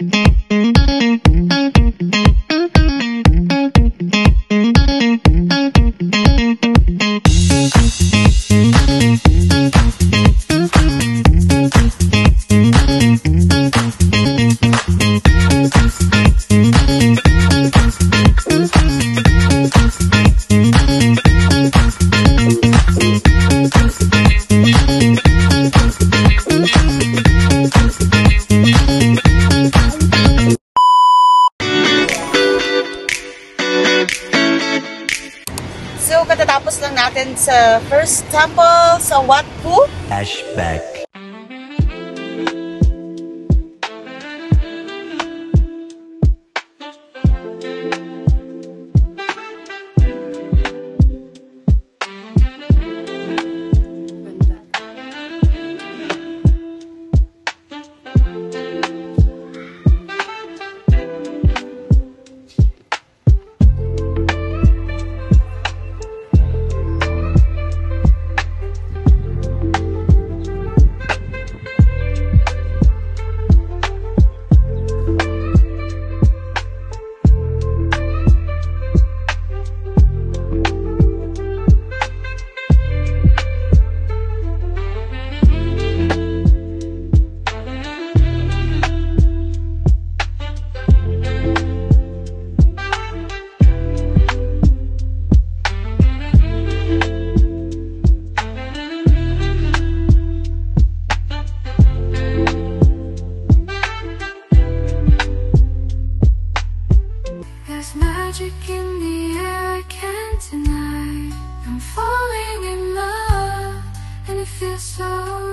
So, katatapos lang natin sa first temple sa Wat Phu. Flashback. Magic in the air, I can't deny. I'm falling in love, and it feels so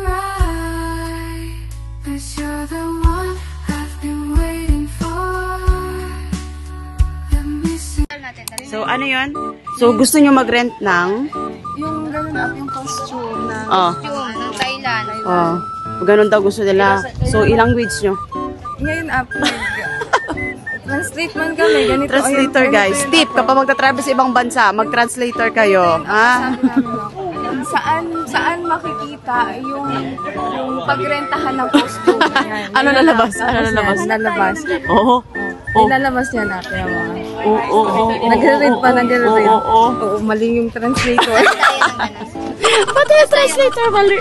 right. 'Cause you're the one I've been waiting for. Let me see. So, ano yun? So, gusto nyo mag-rent ng? Yung ganun up yung costume na ng Thailand. Ganun daw gusto nila. So, ilang language nyo? Ngayon up. Translate man kami. Ganito. Translator, guys. Tip, kapag magta-travel sa ibang bansa, mag-translator kayo. Ha? Saan makikita yung pagrentahan ng costume? Yan. Ano lalabas? Ano lalabas? Lalabas. Oo. Nilalabas niya na. Kaya mga. Oo. Nagre-read pa, nagre-read. Oo. Mali yung translator. Pati yung translator, mali.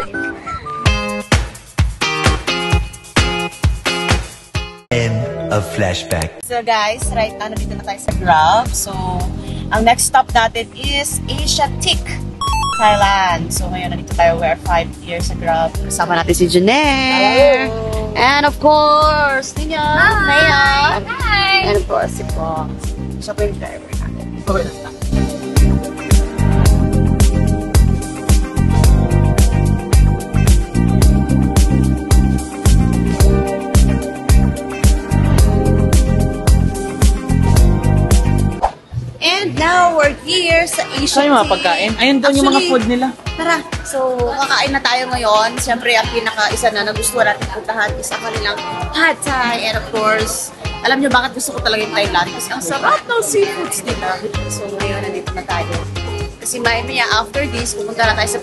Of flashback. So guys, right now, nandito na tayo sa Grab. So, ang next stop natin is Asiatic, Thailand. So, ngayon, nandito tayo. We're 5 years sa Grab. Kasama natin si Janelle. And of course, Tina. Maya. Hi! And of course, si Fox. Siya po yung driver natin. And now, we're here sa Asiatic. Ano yung mga pagkain? Ayun doon yung mga food nila. Tara. So, kakain na tayo ngayon. Siyempre, ang pinaka-isa na nagustuhan natin puntahan is ang kanilang Pad Thai. And of course, alam nyo bakit gusto ko talaga yung Thailand? Kasi ang sarap ng seafoods nila. So, ngayon, nandito na tayo. Kasi maya after this, pupunta na tayo sa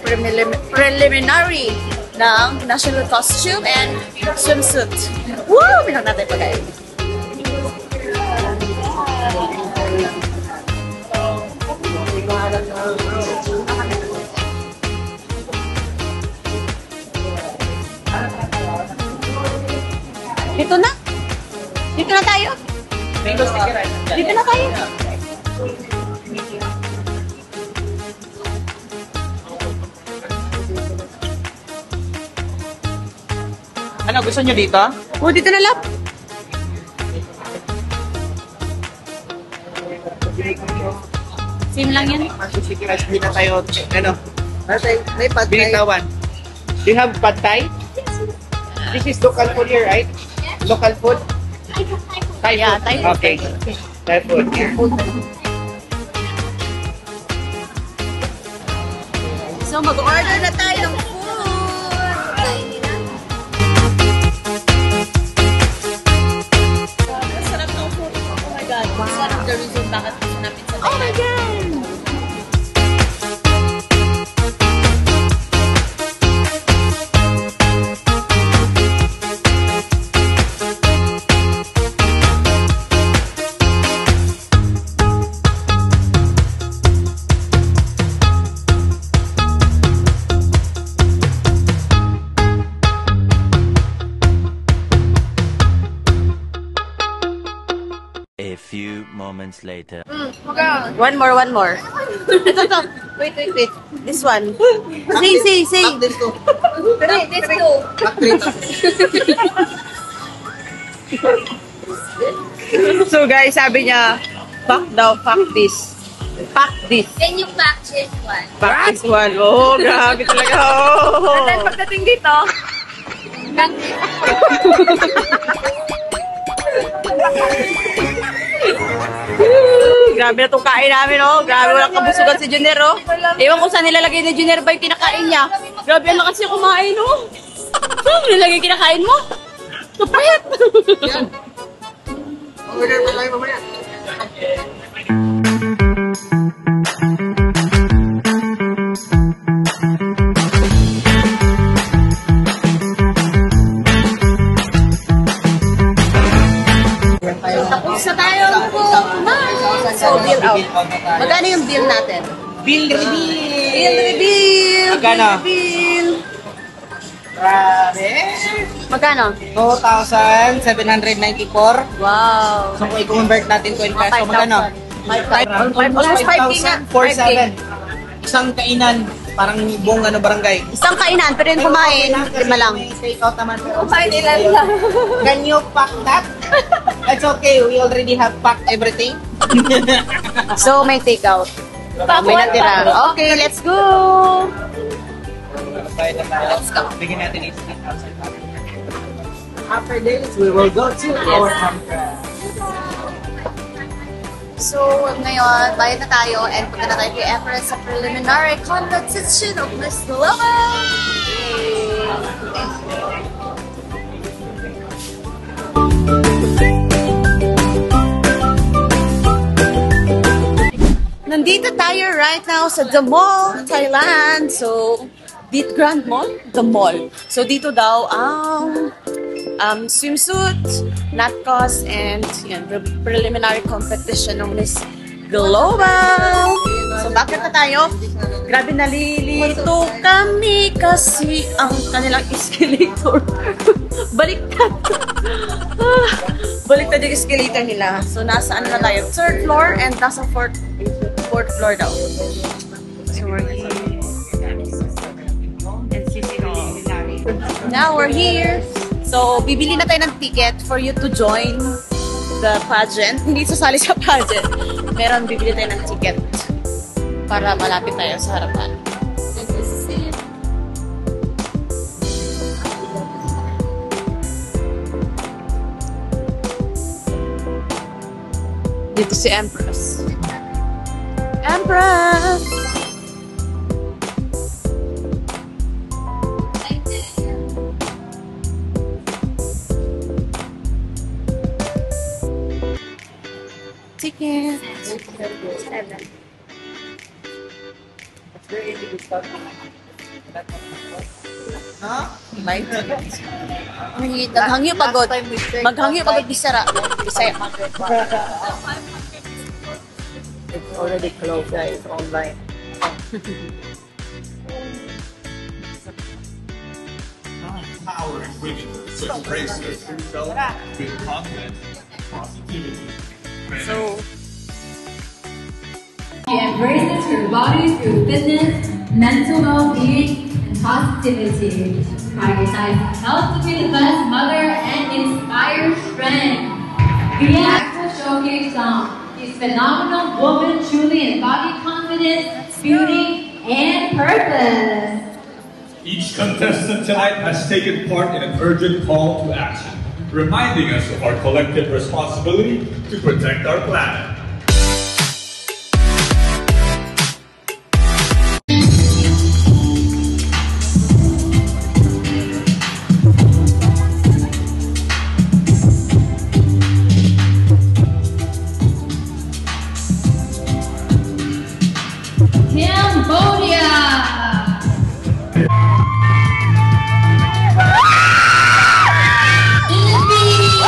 preliminary ng national costume and swimsuit. Woo! Bilang natin pagkain. Dito na. Dito na tayo. Dito na tayo. Ano, gusto nyo dito? Oh, dito na lang. Same lang yan. Hindi na tayo, ano? May pad thai. Binitawan. Do you have pad thai? This is local food here, right? Local food? Thai Yeah, food. Thai food. Okay. Thai food. So, mag-order na tayo ng food. Masarap ng food. Oh my God. Wow. Sarap the reason bakit gusto namin sa Thailand. Oh my God. A few moments later. One more. Ito. Wait. This one. Say. This two. So guys, sabi niya, fuck this. Can you fact this one? Fuck this one. Oh, grabe talaga. Oh. Then pagdating dito, Grabe na itong kain namin, oh. Grabe, walang kabusugan si Junior, oh. Ewan ko saan nilalagay ni Junior ba yung kinakain niya. Grabe, ang lakas niya kumain, oh. Saan mo nilalagay yung kinakain mo? Kapayat! Order pa tayo mamaya. Tapos na tayo kumain. So, bill out. Magkano yung bill natin? Bill reveal! Bill reveal! Magkano? Bill! Grabe! Magkano? 2,794. Wow! So kung i-convert natin to in peso, magkano? 5,000. 5K nga. 4,700. Isang kainan, parang buong barangay. Isang kainan, pero yung kumain, 5 lang. May take out naman. kumain nila lang. Can you pack that? It's okay, we already have packed everything. So, may take out. May natira. Okay, let's go! Let's go. Bigyan natin i-sleep outside. After this, we will go to our campground. So, ngayon, bayad na tayo and punta na tayo kay Empress sa preliminary competition of Miss Globa! Nandito tayo right now sa The Mall, Thailand. So, Grand Mall? The Mall. So, dito daw ang swimsuit, natkos, and yan, preliminary competition ng Miss Global. So, bakit na tayo? Grabe, nalilito kami kasi ang kanilang escalator. Baliktad. Baliktad yung escalator nila. So, nasa ano na tayo? 3rd floor and nasa 4th floor daw. So, we're here. Now we're here. So, bibili na tayo ng ticket for you to join the pageant. Hindi sasali sa pageant. Meron, bibili tayo ng ticket para malapit tayo sa harapan. Dito si Empress. Empress! Ticket. 7. Huh? Right? Maghangyo pagod. Maghangyo pagod Bisara. Bisaya. It's already closed, guys, online. Empowering women to embrace their true self with confidence and positivity. So, She embraces her body through fitness, mental well-being, and positivity. She prioritizes health to be the best mother and inspires friends. Bianca showcase song. This phenomenal woman truly embodied confidence, beauty, and purpose. Each contestant tonight has taken part in an urgent call to action, reminding us of our collective responsibility to protect our planet. Cambodia! Philippines!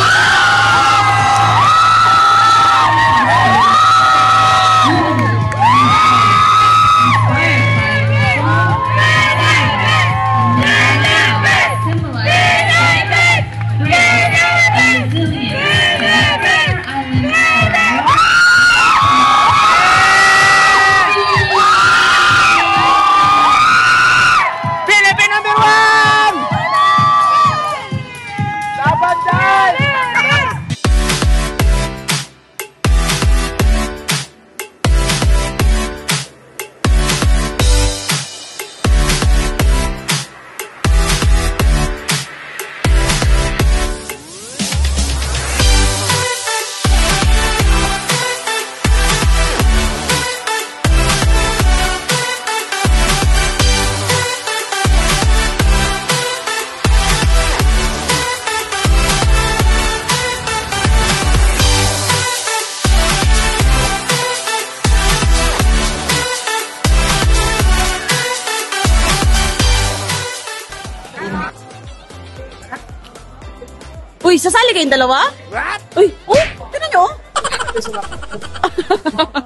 Sasali kayong dalawa? What? Uy, oh, tignan nyo.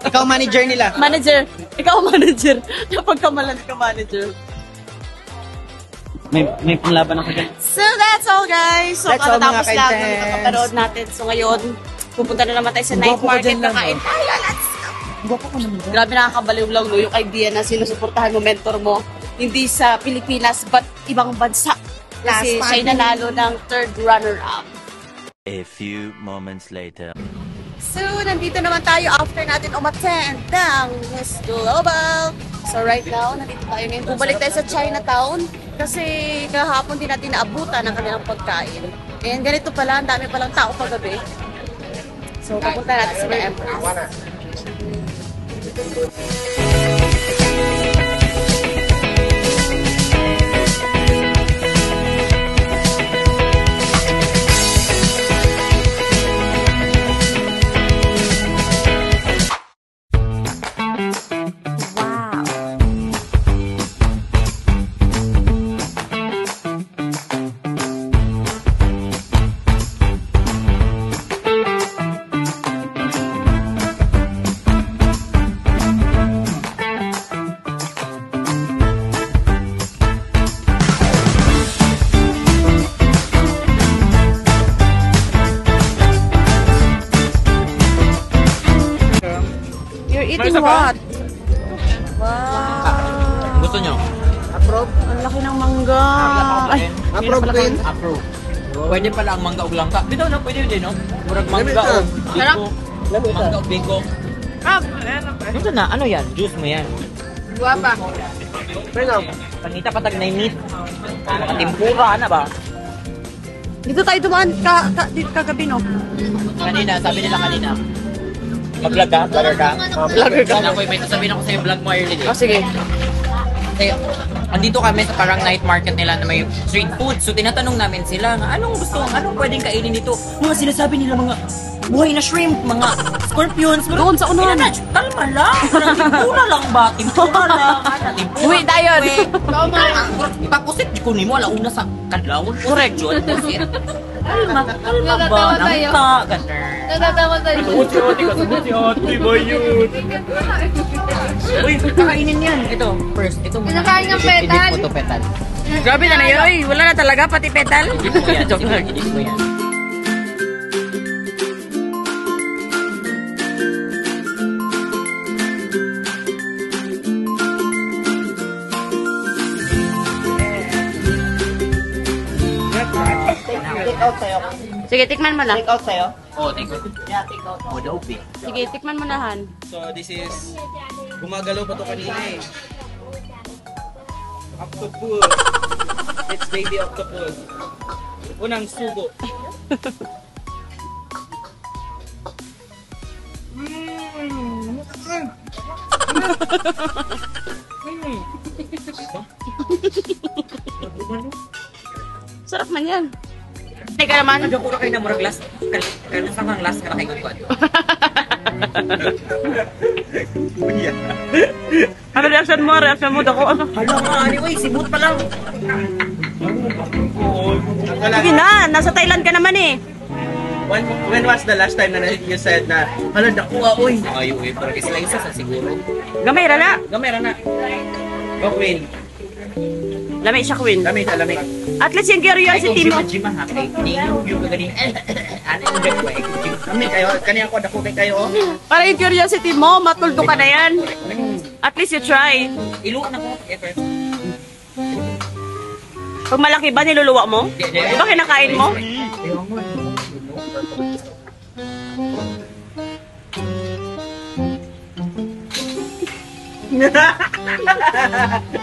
Ikaw manager nila. Manager. Ikaw ang manager. Napagkamalan ka manager. May panlaban ako dyan. So that's all guys. So That's all, katatapos mga lang ng kaintens. kapapanood natin. So ngayon, pupunta na naman tayo sa night market. Kakain tayo. Let's go. Grabe nakakabaliw lang no, yung idea na sinusuportahan mo mentor mo. Hindi sa Pilipinas but ibang bansa. Kasi siya nanalo ng third runner-up. A few moments later. So, nandito naman tayo after natin umattend ng Miss Global. So, right now, nandito tayo ngayon. Bumalik tayo sa Chinatown kasi kahapon din natin naabutan ang kanilang pagkain. And ganito pala, ang dami palang tao kagabi. So, papunta natin sa Empress. You're eating what? Wow! Gusto nyo? Approve? Ang laki ng mangga! Ay, Approve queen? Approve. Pwede pala ang mangga o langka. Bitaw na, pwede yun, no? Murag mangga o biko. Mangga o biko. Ito na, ano yan? Juice mo yan. guwapa. Panita patag na yung meat. Nakatimpura na ba? Dito tayo dumaan dito kagabi, no? Kanina, sabi nila kanina. Mag-vlog ka? Vlogger ka? Vlogger ka. May sasabihin ako sa'yo, vlog mo early. Oh, sige. Kasi, andito kami sa parang night market nila na may street food. So, tinatanong namin sila, anong pwedeng kainin dito? Mga sinasabi nila, mga buhay na shrimp, mga scorpions. Doon sa unahan. Kalma lang. Timpura lang ba? Timpura lang. Uwi tayo. Ipapusit ko ni mo, alauna sa kadlawon. Correct, John. Kalma ba? Nangka, ganun. Natatawa tayo. Uy, kakainin yan. Ito, first. Ito muna. Kinakain ng petal? Edit mo to petal. Grabe na yun. Oy, wala na talaga, pati petal. Edit mo yan. Edit mo yan. Take out sa'yo. Sige, tikman mo na. Take out sa'yo. Oh, thank you. Yeah, take out. Oh, daw, be. Sige, tikman mo na, Han. So, this is... Gumagalaw pa to kanina eh. Octopus. It's baby octopus. Unang sugo. Sarap man yan. Teka naman. Nagkakura kayo na murag last. Kanasang kang last ka na kayo gawad. Ano reaction mo? Reaction mo? Dako, ano? Hala nga, anyway, simut pa lang. Sige na, nasa Thailand ka naman eh. When was the last time na you said na hala dakuha oy? Ay, uy, pero isa sa siguro. Gamay, rala. Gamera na. Go Queen. Lamay siya, Queen. Lami sa lami. At least yung curiosity mo. Jima ha, kay Tingyo, yung galing. Ano yung break ko, Lami kayo, kaniya ko dako kay kayo. Para yung curiosity mo, matuldo ka na yan. At least you try. Ilo na ko, ever. Pag malaki ba, niluluwa mo? Di ba kinakain mo?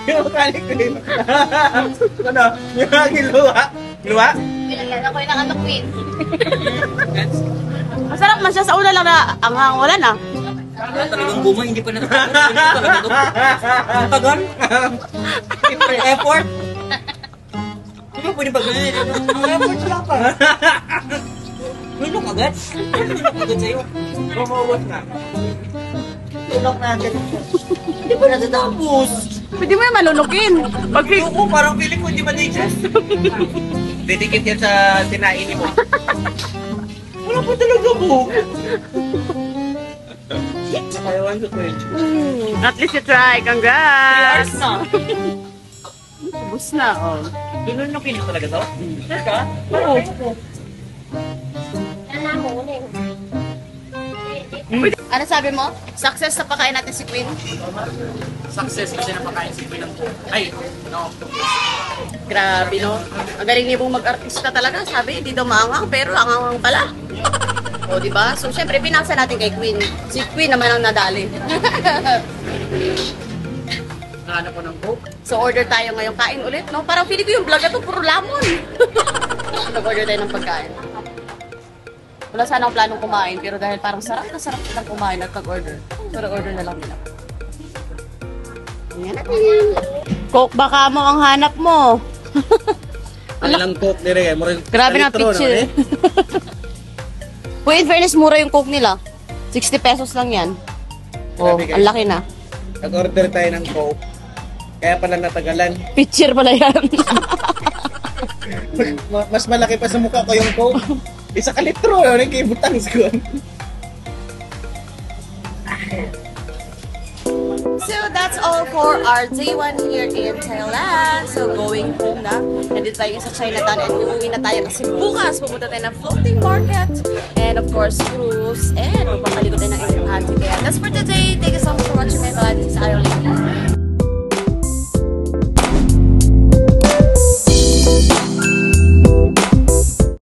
Yung kalik ko yun. Ano? Yung aking luwa. Luwa? Pinagyan ako yung ano, Queen. Masarap man siya sa una lang na anghang wala na. Talagang guma, hindi pa natatapos. Ang tagal. Siyempre, effort. Hindi ba pwede pag-ganyan? Effort lang pa. Hilok agad. Hilok agad sa'yo. Bumawat na. Hilok na agad. Hindi pa natatapos. Pwede mo yan malunukin. Pag Oo, parang feeling ko hindi ma-digest. Didikit yan sa sinain mo. Wala pa talaga buhok. Nakayawan ko ko yun. At least you try. 3 Congrats! hours na. Ubus na, oh. Pinunukin ko talaga to? Teka? Oo. Ano sabi mo? Success na pakain natin si Queen? Success kasi napakain si Queen ng buhok. Ay, no. Grabe, no? Ang galing niya pong mag-artista talaga. Sabi, hindi daw maangang, pero angang pala. O, di ba? So, syempre, pinasa natin kay Queen. Si Queen naman ang nadali. Nahanap ko ng buhok. So, order tayo ngayong kain ulit, no? Parang feeling ko yung vlog na to, puro lamon. Nag-order tayo ng pagkain. Wala sana akong planong kumain, pero dahil parang sarap na kumain at nag-order. So, nag-order na lang nila. Ayan natin. Coke baka mo ang hanap mo. Ang lang coke nire. Grabe na picture. Wait, in fairness, mura yung Coke nila. 60 pesos lang yan. Oh, Grabe, guys. ang laki na. Nag-order tayo ng coke. Kaya pala natagalan. Picture pala yan. Mas malaki pa sa mukha ko yung coke. Isa ka litro. Ano yung kibutang ko? So that's all for our day 1 here in Thailand. So going home na. Nandito tayo sa Chinatown and uuwi na tayo kasi bukas pupunta tayo ng floating market and of course cruise and magpapaligo tayo ng inyong hanti. Kaya that's for today. Thank you so much for watching my vlog. This is Ariel.